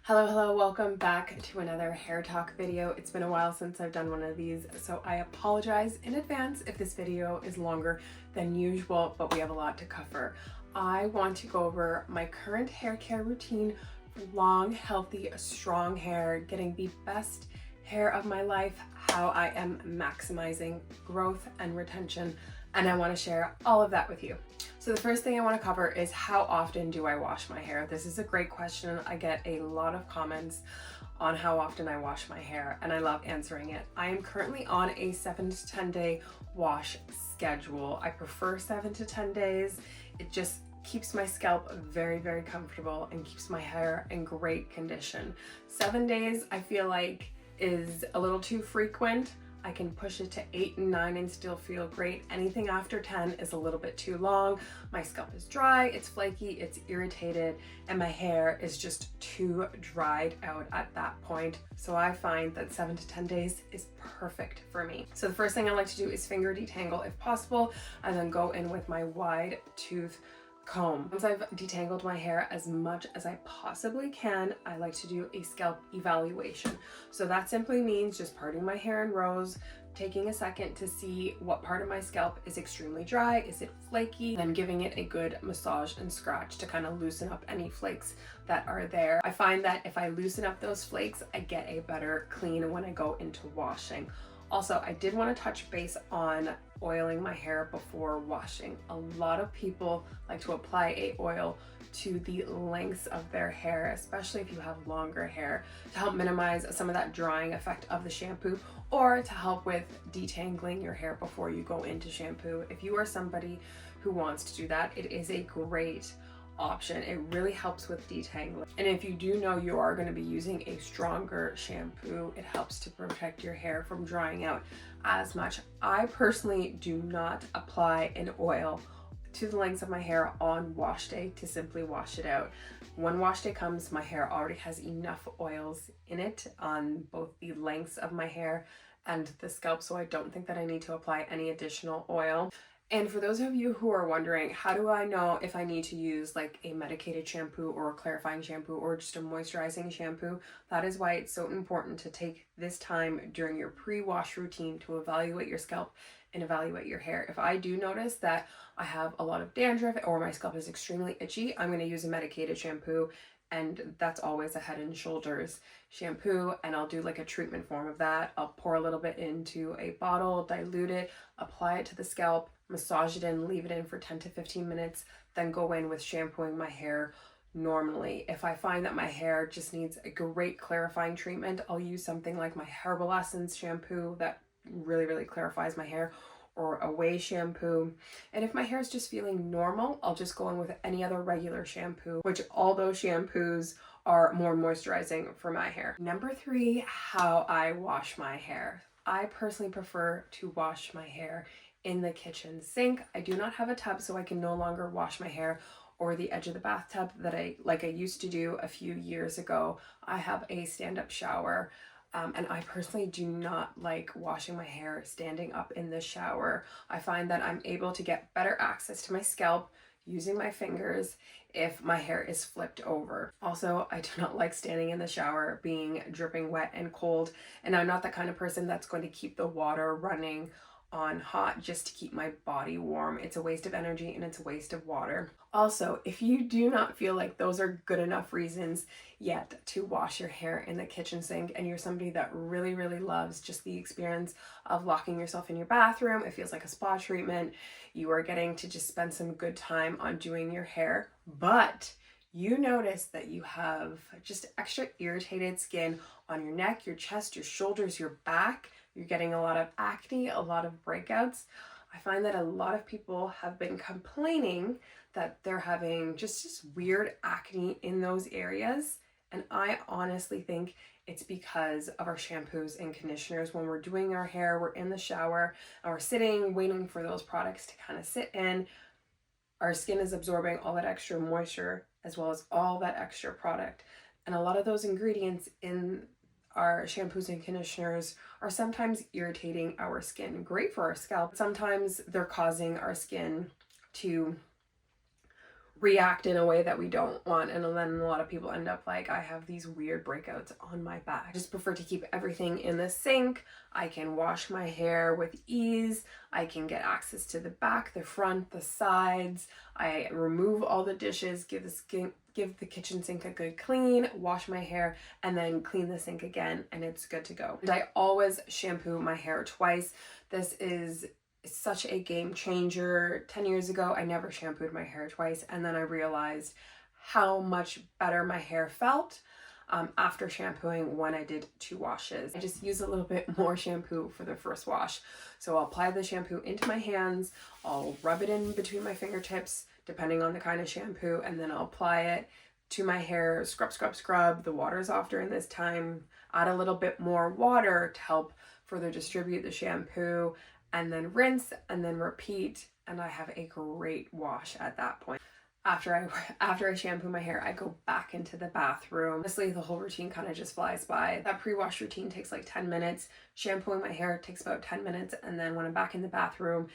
Hello, welcome back to another hair talk video. It's been a while since I've done one of these, so I apologize in advance if this video is longer than usual, but we have a lot to cover. I want to go over my current hair care routine for long, healthy, strong hair, getting the best hair of my life, how I am maximizing growth and retention, and I want to share all of that with you. So the first thing I want to cover is how often do I wash my hair? This is a great question. I get a lot of comments on how often I wash my hair, and I love answering it. I am currently on a 7 to 10 day wash schedule. I prefer 7 to 10 days. It just keeps my scalp very comfortable and keeps my hair in great condition. 7 days I feel like is a little too frequent. I can push it to 8 and 9 and still feel great. Anything after 10 is a little bit too long. My scalp is dry, it's flaky, it's irritated, and my hair is just too dried out at that point. So I find that 7 to 10 days is perfect for me. So the first thing I like to do is finger detangle if possible, and then go in with my wide tooth comb. Once I've detangled my hair as much as I possibly can, I like to do a scalp evaluation. So that simply means just parting my hair in rows, taking a second to see what part of my scalp is extremely dry, is it flaky, then giving it a good massage and scratch to kind of loosen up any flakes that are there. I find that if I loosen up those flakes, I get a better clean when I go into washing. Also, I did want to touch base on oiling my hair before washing. A lot of people like to apply a oil to the lengths of their hair, especially if you have longer hair, to help minimize some of that drying effect of the shampoo or to help with detangling your hair before you go into shampoo. If you are somebody who wants to do that, it is a great option. It really helps with detangling. And if you do know you are going to be using a stronger shampoo, it helps to protect your hair from drying out as much. I personally do not apply an oil to the lengths of my hair on wash day to simply wash it out. When wash day comes, my hair already has enough oils in it on both the lengths of my hair and the scalp, so I don't think that I need to apply any additional oil. And for those of you who are wondering, how do I know if I need to use like a medicated shampoo or a clarifying shampoo or just a moisturizing shampoo? That is why it's so important to take this time during your pre-wash routine to evaluate your scalp and evaluate your hair. If I do notice that I have a lot of dandruff or my scalp is extremely itchy, I'm going to use a medicated shampoo, and that's always a Head and Shoulders shampoo, and I'll do like a treatment form of that. I'll pour a little bit into a bottle, dilute it, apply it to the scalp, massage it in, leave it in for 10 to 15 minutes, then go in with shampooing my hair normally. If I find that my hair just needs a great clarifying treatment, I'll use something like my Herbal Essence shampoo that really clarifies my hair, or a Way shampoo. And if my hair is just feeling normal, I'll just go in with any other regular shampoo, which all those shampoos are more moisturizing for my hair. Number 3, how I wash my hair. I personally prefer to wash my hair in the kitchen sink. I do not have a tub, so I can no longer wash my hair or the edge of the bathtub that I used to do a few years ago. I have a stand-up shower. And I personally do not like washing my hair standing up in the shower. I find that I'm able to get better access to my scalp using my fingers if my hair is flipped over. Also, I do not like standing in the shower being dripping wet and cold, and I'm not the kind of person that's going to keep the water running on hot just to keep my body warm. It's a waste of energy and it's a waste of water. Also, if you do not feel like those are good enough reasons yet to wash your hair in the kitchen sink, and you're somebody that really loves just the experience of locking yourself in your bathroom, it feels like a spa treatment, you are getting to just spend some good time on doing your hair, but you notice that you have just extra irritated skin on your neck, your chest, your shoulders, your back, you're getting a lot of acne, a lot of breakouts. I find that a lot of people have been complaining that they're having just weird acne in those areas. And I honestly think it's because of our shampoos and conditioners. When we're doing our hair, we're in the shower and we're sitting, waiting for those products to kind of sit in. Our skin is absorbing all that extra moisture as well as all that extra product. And a lot of those ingredients in our shampoos and conditioners are sometimes irritating our skin. Great for our scalp. Sometimes they're causing our skin to react in a way that we don't want, and then a lot of people end up like, I have these weird breakouts on my back. I just prefer to keep everything in the sink. I can wash my hair with ease. I can get access to the back, the front, the sides. I remove all the dishes, give the kitchen sink a good clean, wash my hair, and then clean the sink again, and it's good to go. And I always shampoo my hair twice. This is such a game changer. 10 years ago, I never shampooed my hair twice, and then I realized how much better my hair felt after shampooing when I did 2 washes. I just use a little bit more shampoo for the first wash. So I'll apply the shampoo into my hands, I'll rub it in between my fingertips, depending on the kind of shampoo, and then I'll apply it to my hair, scrub, scrub, scrub. The water's off during this time. Add a little bit more water to help further distribute the shampoo, and then rinse and then repeat, and I have a great wash at that point. After I shampoo my hair, I go back into the bathroom. Honestly, the whole routine kind of just flies by. That pre-wash routine takes like 10 minutes. Shampooing my hair takes about 10 minutes, and then when I'm back in the bathroom,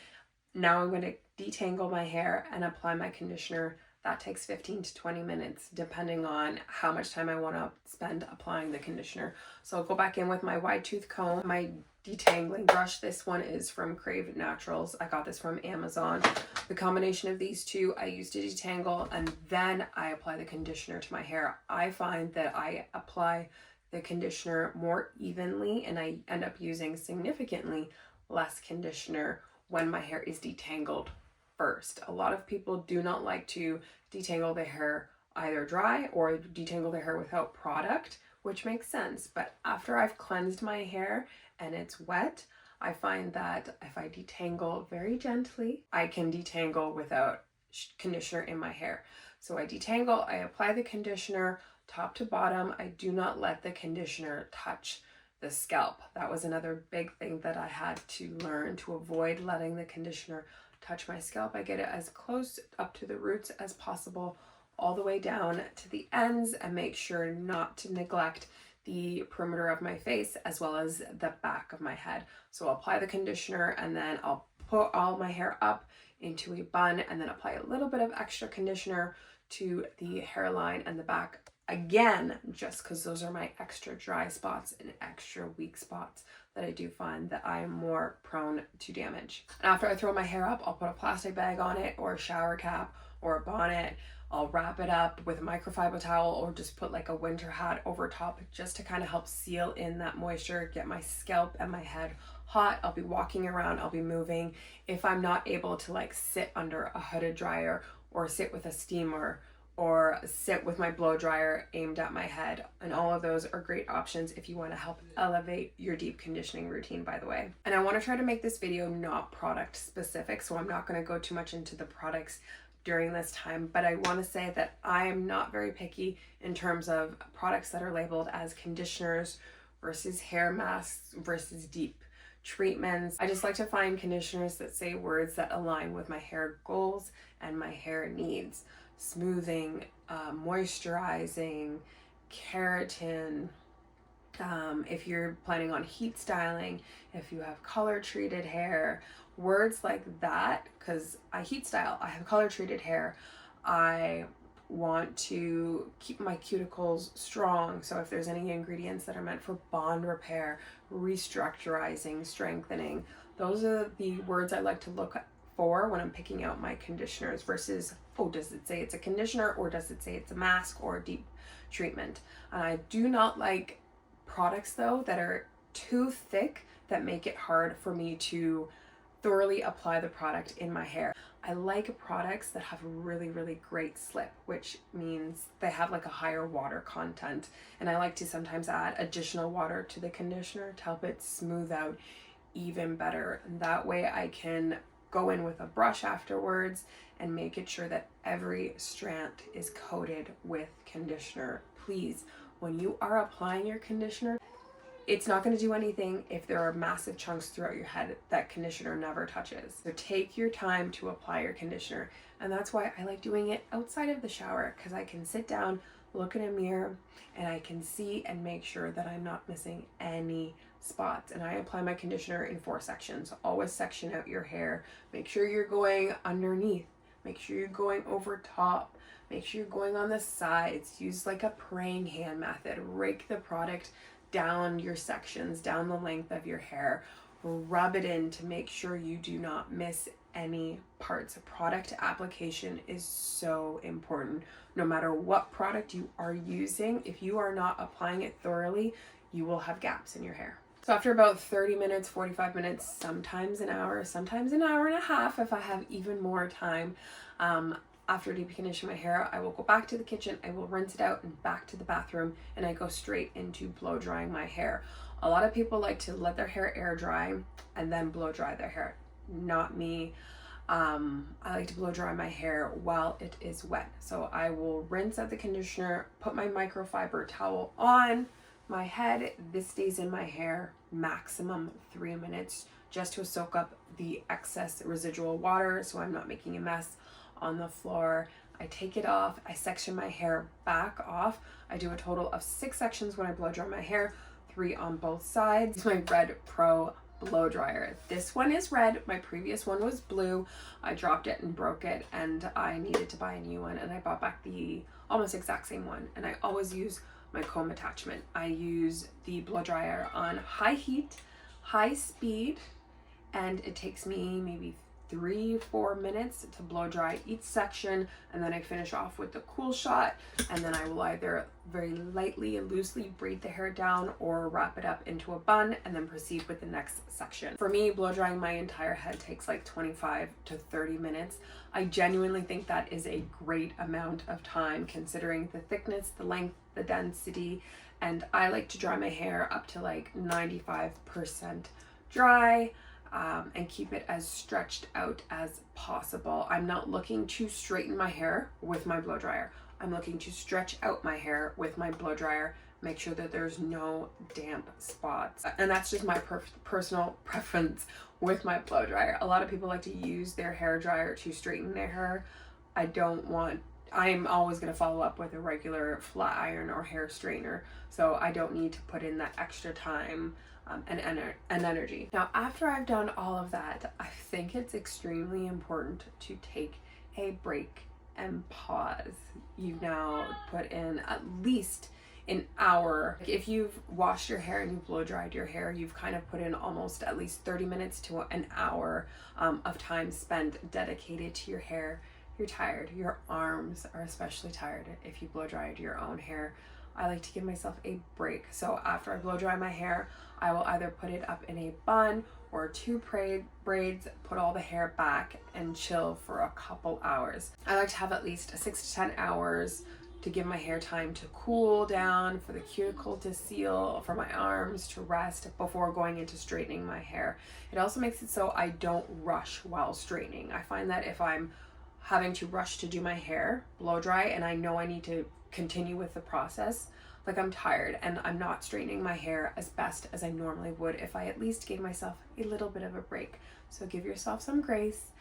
now I'm going to detangle my hair and apply my conditioner. That takes 15 to 20 minutes, depending on how much time I want to spend applying the conditioner. So I'll go back in with my wide tooth comb, my detangling brush. This one is from Crave Naturals. I got this from Amazon. The combination of these two I use to detangle, and then I apply the conditioner to my hair. I find that I apply the conditioner more evenly, and I end up using significantly less conditioner when my hair is detangled first. A lot of people do not like to detangle their hair either dry or detangle their hair without product, which makes sense. But after I've cleansed my hair and it's wet, I find that if I detangle very gently, I can detangle without conditioner in my hair. So I detangle, I apply the conditioner top to bottom. I do not let the conditioner touch the scalp. That was another big thing that I had to learn, to avoid letting the conditioner touch my scalp. I get it as close up to the roots as possible, all the way down to the ends, and make sure not to neglect the perimeter of my face as well as the back of my head. So I'll apply the conditioner, and then I'll put all my hair up into a bun, and then apply a little bit of extra conditioner to the hairline and the back again, just because those are my extra dry spots and extra weak spots that I do find that I am more prone to damage. And after I throw my hair up, I'll put a plastic bag on it, or a shower cap, or a bonnet. I'll wrap it up with a microfiber towel, or just put like a winter hat over top, just to kind of help seal in that moisture, get my scalp and my head hot. I'll be walking around, I'll be moving. If I'm not able to like sit under a hooded dryer, or sit with a steamer, or sit with my blow dryer aimed at my head, and all of those are great options if you want to help elevate your deep conditioning routine, by the way. And I want to try to make this video not product specific, so I'm not going to go too much into the products during this time, but I want to say that I am not very picky in terms of products that are labeled as conditioners versus hair masks versus deep treatments. I just like to find conditioners that say words that align with my hair goals and my hair needs. Smoothing, moisturizing, keratin, if you're planning on heat styling, if you have color treated hair, words like that, because I heat style, I have color treated hair, I want to keep my cuticles strong. So if there's any ingredients that are meant for bond repair, restructurizing, strengthening, those are the words I like to look for when I'm picking out my conditioners, versus, oh, does it say it's a conditioner, or does it say it's a mask or a deep treatment? And I do not like products though that are too thick, that make it hard for me to thoroughly apply the product in my hair. I like products that have really, really great slip, which means they have like a higher water content. And I like to sometimes add additional water to the conditioner to help it smooth out even better. And that way I can go in with a brush afterwards and make it sure that every strand is coated with conditioner. Please, when you are applying your conditioner, it's not going to do anything if there are massive chunks throughout your head that conditioner never touches. So take your time to apply your conditioner. And that's why I like doing it outside of the shower, because I can sit down, look in a mirror, and I can see and make sure that I'm not missing any spots. And I apply my conditioner in 4 sections. Always section out your hair. Make sure you're going underneath. Make sure you're going over top. Make sure you're going on the sides. Use like a praying hand method. Rake the product down your sections, down the length of your hair. Rub it in to make sure you do not miss any parts. Product application is so important. No matter what product you are using, if you are not applying it thoroughly, you will have gaps in your hair. So after about 30 minutes, 45 minutes, sometimes an hour, sometimes an hour and a half if I have even more time, after deep conditioning my hair, I will go back to the kitchen, I will rinse it out and back to the bathroom, and I go straight into blow drying my hair. A lot of people like to let their hair air dry and then blow dry their hair. Not me. I like to blow dry my hair while it is wet. So I will rinse out the conditioner, put my microfiber towel on my head. This stays in my hair maximum 3 minutes just to soak up the excess residual water so I'm not making a mess on the floor. I take it off, I section my hair back off. I do a total of 6 sections when I blow dry my hair, 3 on both sides. It's my Red Pro blow dryer. This one is red, my previous one was blue. I dropped it and broke it and I needed to buy a new one, and I bought back the almost exact same one, and I always use my comb attachment. I use the blow dryer on high heat, high speed, and it takes me maybe 3-4 minutes to blow dry each section, and then I finish off with the cool shot, and then I will either very lightly and loosely braid the hair down or wrap it up into a bun and then proceed with the next section. For me, blow drying my entire head takes like 25 to 30 minutes. I genuinely think that is a great amount of time considering the thickness, the length, the density, and I like to dry my hair up to like 95% dry. And keep it as stretched out as possible. I'm not looking to straighten my hair with my blow dryer. I'm looking to stretch out my hair with my blow dryer, make sure that there's no damp spots. And that's just my personal preference with my blow dryer. A lot of people like to use their hair dryer to straighten their hair. I'm always going to follow up with a regular flat iron or hair straightener, so I don't need to put in that extra time and energy. Now, after I've done all of that, I think it's extremely important to take a break and pause. You've now put in at least an hour. If you've washed your hair and you've blow dried your hair, you've kind of put in almost at least 30 minutes to an hour of time spent dedicated to your hair. You're tired. Your arms are especially tired if you blow dried your own hair. I like to give myself a break. So after I blow dry my hair, I will either put it up in a bun or 2 braids, put all the hair back and chill for a couple hours. I like to have at least 6 to 10 hours to give my hair time to cool down, for the cuticle to seal, for my arms to rest before going into straightening my hair. It also makes it so I don't rush while straightening. I find that if I'm having to rush to do my hair, blow dry, and I know I need to continue with the process, like I'm tired and I'm not straightening my hair as best as I normally would if I at least gave myself a little bit of a break. So give yourself some grace,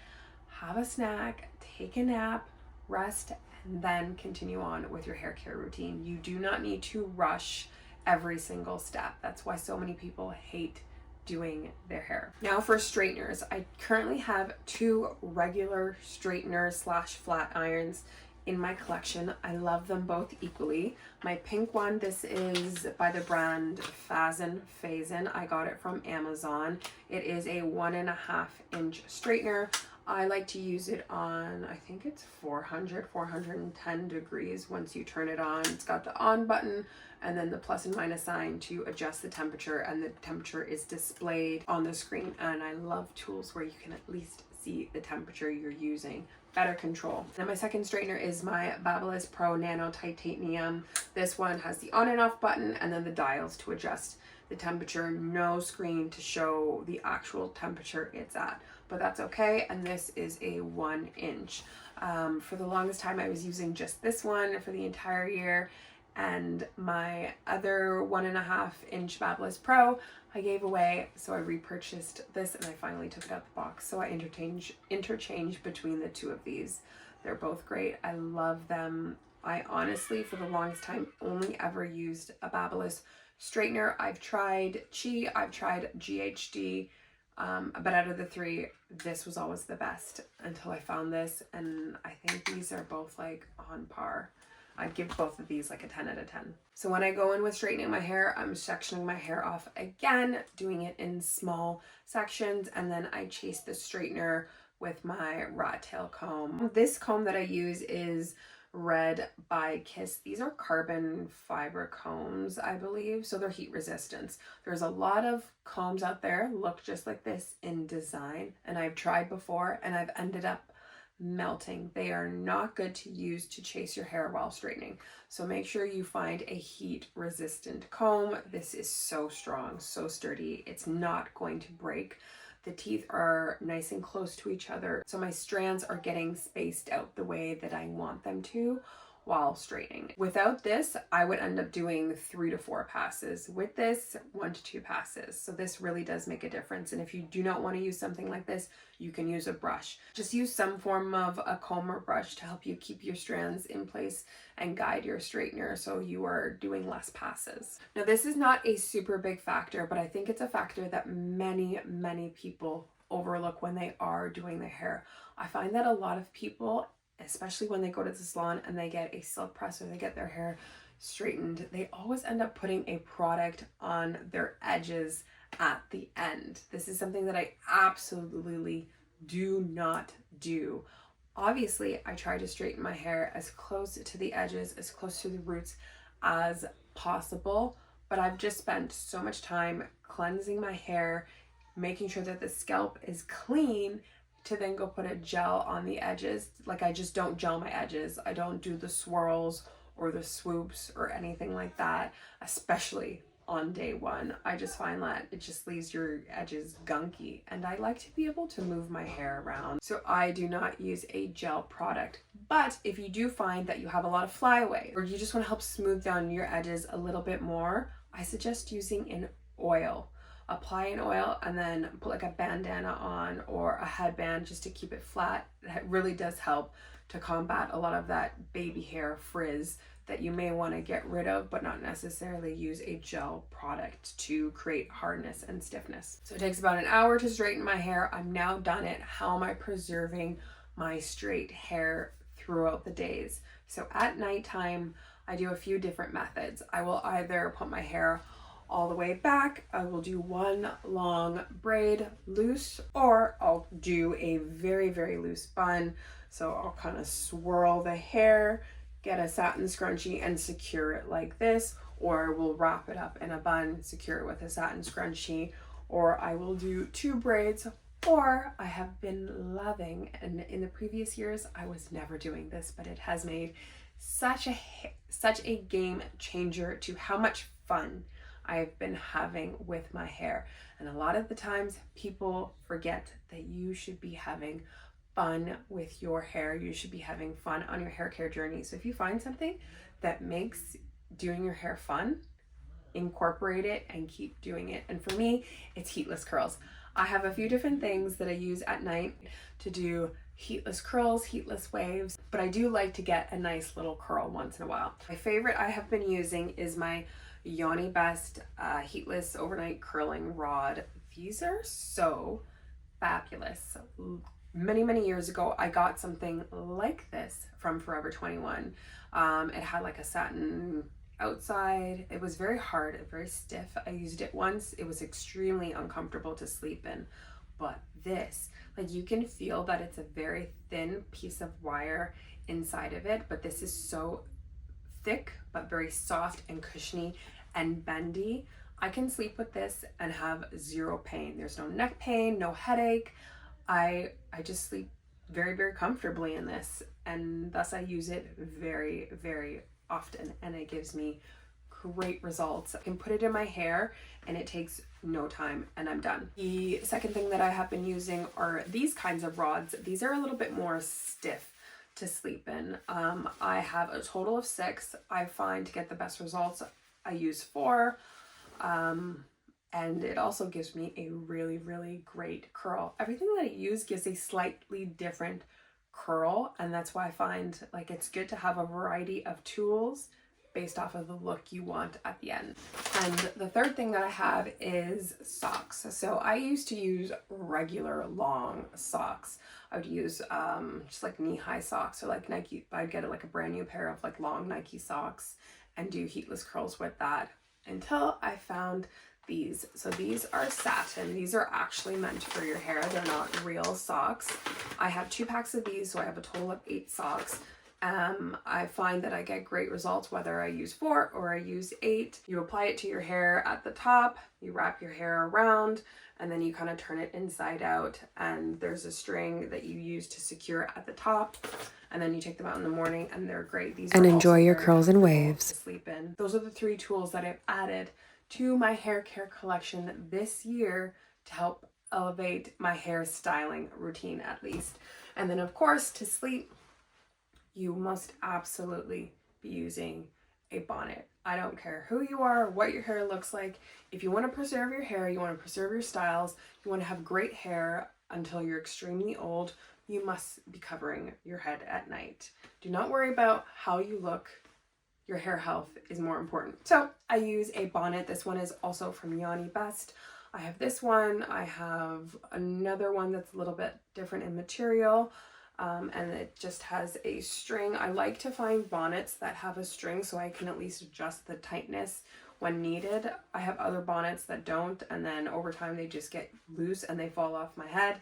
have a snack, take a nap, rest, and then continue on with your hair care routine. You do not need to rush every single step. That's why so many people hate doing their hair. Now for straighteners, I currently have 2 regular straighteners / flat irons in my collection. I love them both equally. My pink one, this is by the brand Phazon. I got it from Amazon. It is a 1.5 inch straightener. I like to use it on, I think it's 410 degrees once you turn it on. It's got the on button and then the plus and minus sign to adjust the temperature, and the temperature is displayed on the screen. And I love tools where you can at least see the temperature you're using. Better control. Then my second straightener is my Babyliss Pro Nano Titanium. This one has the on and off button and then the dials to adjust the temperature. No screen to show the actual temperature it's at, but that's okay. And this is a 1 inch. For the longest time I was using just this one for the entire year, and my other 1.5 inch Babyliss Pro I gave away, so I repurchased this and I finally took it out the box. So I interchange between the 2 of these. They're both great. I love them. I honestly, for the longest time, only ever used a Babyliss straightener. I've tried Chi, I've tried GHD, But out of the three, this was always the best until I found this, and I think these are both like on par. I'd give both of these like a 10 out of 10. So when I go in with straightening my hair, I'm sectioning my hair off again, doing it in small sections, and then I chase the straightener with my rat tail comb. This comb that I use is Red by Kiss. These are carbon fiber combs, I believe, so they're heat resistant. There's a lot of combs out there look just like this in design, and I've tried before and I've ended up melting. They are not good to use to chase your hair while straightening. So make sure you find a heat resistant comb. This is so strong, so sturdy. It's not going to break. The teeth are nice and close to each other, so my strands are getting spaced out the way that I want them to while straightening. Without this, I would end up doing 3 to 4 passes. With this, 1 to 2 passes. So this really does make a difference. And if you do not want to use something like this, you can use a brush. Just use some form of a comb or brush to help you keep your strands in place and guide your straightener so you are doing less passes. Now, this is not a super big factor, but I think it's a factor that many people overlook when they are doing their hair. I find that a lot of people, especially when they go to the salon and they get a silk press or they get their hair straightened, they always end up putting a product on their edges at the end. This is something that I absolutely do not do. Obviously, I try to straighten my hair as close to the edges, as close to the roots as possible, but I've just spent so much time cleansing my hair, making sure that the scalp is clean, to then go put a gel on the edges. Like, I just don't gel my edges. I don't do the swirls or the swoops or anything like that, especially on day one. I just find that it just leaves your edges gunky, and I like to be able to move my hair around. So I do not use a gel product. But if you do find that you have a lot of flyaway, or you just want to help smooth down your edges a little bit more, I suggest using an oil. Apply an oil and then put like a bandana on or a headband just to keep it flat. That really does help to combat a lot of that baby hair frizz that you may want to get rid of, but not necessarily use a gel product to create hardness and stiffness. So it takes about an hour to straighten my hair. I'm now done it. How am I preserving my straight hair throughout the days? So at nighttime, I do a few different methods. I will either put my hair all the way back, I will do one long braid loose, or I'll do a very loose bun. So I'll kind of swirl the hair, get a satin scrunchie and secure it like this, or we'll wrap it up in a bun, secure it with a satin scrunchie, or I will do 2 braids, or I have been loving, and in the previous years I was never doing this, but it has made such a game changer to how much fun I've been having with my hair. And a lot of the times people forget that you should be having fun with your hair. You should be having fun on your hair care journey. So if you find something that makes doing your hair fun, incorporate it and keep doing it. And for me, it's heatless curls. I have a few different things that I use at night to do heatless curls, heatless waves, but I do like to get a nice little curl once in a while. My favorite I have been using is my Yoni Best heatless overnight curling rod. These are so fabulous. Many years ago, I got something like this from Forever 21. It had like a satin outside. It was very hard and very stiff. I used it once. It was extremely uncomfortable to sleep in. But this, like, you can feel that it's a very thin piece of wire inside of it, but this is so thick but very soft and cushiony and bendy. I can sleep with this and have zero pain. There's no neck pain, no headache. I just sleep very comfortably in this, and thus I use it very often, and it gives me great results. I can put it in my hair and it takes no time and I'm done. The second thing that I have been using are these kinds of rods. These are a little bit more stiff to sleep in. I have a total of 6. I find to get the best results, I use 4. And it also gives me a really great curl. Everything that I use gives a slightly different curl, and that's why I find like it's good to have a variety of tools based off of the look you want at the end. And the third thing that I have is socks. So I used to use regular long socks. I would use just like knee-high socks, or like Nike. I'd get like a brand new pair of like long Nike socks and do heatless curls with that, until I found these. So these are satin. These are actually meant for your hair. They're not real socks. I have 2 packs of these, so I have a total of 8 socks. I find that I get great results whether I use 4 or I use 8. You apply it to your hair at the top, you wrap your hair around, and then you kind of turn it inside out, and there's a string that you use to secure at the top, and then you take them out in the morning, and they're great. These and are enjoy your very curls and comfortable waves. to sleep in. Those are the 3 tools that I've added to my hair care collection this year to help elevate my hair styling routine, at least. And then of course, to sleep, you must absolutely be using a bonnet. I don't care who you are, what your hair looks like. If you want to preserve your hair, you want to preserve your styles, you want to have great hair until you're extremely old, you must be covering your head at night. Do not worry about how you look. Your hair health is more important. So I use a bonnet. This one is also from Yanni Best. I have this one. I have another one that's a little bit different in material. And it just has a string. I like to find bonnets that have a string so I can at least adjust the tightness when needed. I have other bonnets that don't, and then over time they just get loose and they fall off my head.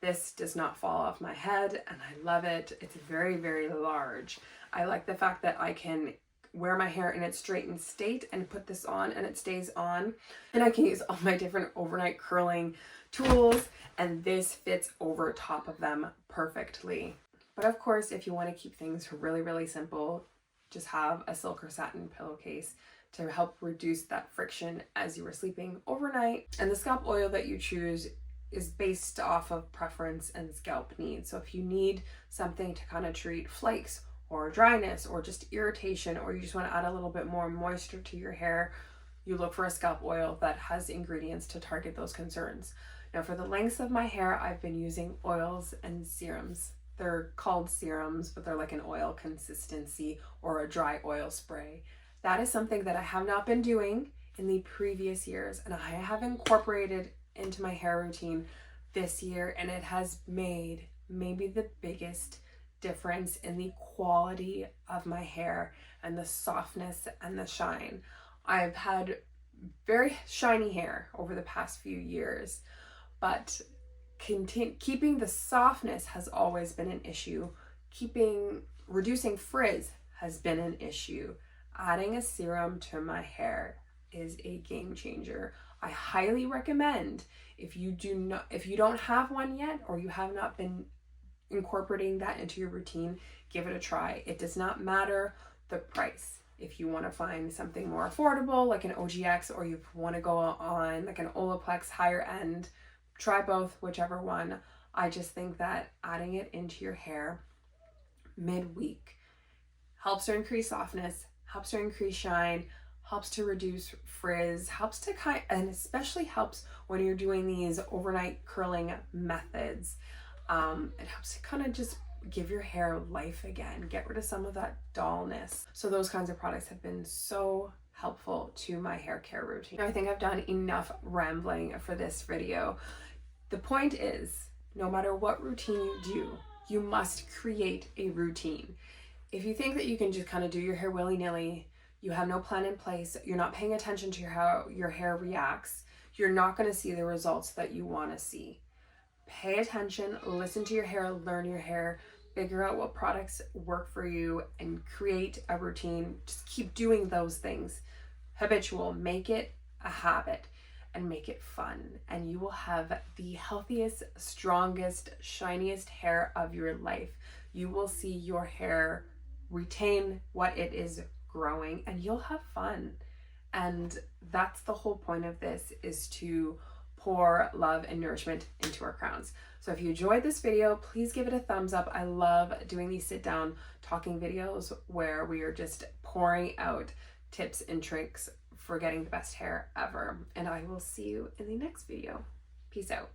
This does not fall off my head, and I love it. It's very, very large. I like the fact that I can wear my hair in its straightened state and put this on and it stays on. And I can use all my different overnight curling tools, and this fits over top of them perfectly. But of course, if you want to keep things really, really simple, just have a silk or satin pillowcase to help reduce that friction as you are sleeping overnight. And the scalp oil that you choose is based off of preference and scalp needs. So if you need something to kind of treat flakes or dryness or just irritation, or you just want to add a little bit more moisture to your hair, you look for a scalp oil that has ingredients to target those concerns. Now for the lengths of my hair, I've been using oils and serums. They're called serums, but they're like an oil consistency or a dry oil spray. That is something that I have not been doing in the previous years, and I have incorporated into my hair routine this year, and it has made maybe the biggest difference in the quality of my hair and the softness and the shine. I've had very shiny hair over the past few years, but keeping the softness has always been an issue. Reducing frizz has been an issue. Adding a serum to my hair is a game changer. I highly recommend, if you don't have one yet, or you have not been incorporating that into your routine, give it a try. It does not matter the price. If you want to find something more affordable like an OGX, or you want to go on like an Olaplex higher end, try both, whichever one. I just think that adding it into your hair midweek helps to increase softness, helps to increase shine, helps to reduce frizz, and especially helps when you're doing these overnight curling methods. It helps to kind of just give your hair life again, get rid of some of that dullness. So those kinds of products have been so helpful to my hair care routine. I think I've done enough rambling for this video. The point is, no matter what routine you do, you must create a routine. If you think that you can just kind of do your hair willy-nilly, you have no plan in place, you're not paying attention to how your hair reacts, you're not going to see the results that you want to see. Pay attention, listen to your hair, learn your hair, figure out what products work for you, and create a routine. Just keep doing those things. Habitual, make it a habit and make it fun, and you will have the healthiest, strongest, shiniest hair of your life. You will see your hair retain what it is growing, and you'll have fun. And that's the whole point of this, is to pour love and nourishment into our crowns. So if you enjoyed this video, please give it a thumbs up. I love doing these sit down talking videos where we are just pouring out tips and tricks for getting the best hair ever. And I will see you in the next video. Peace out.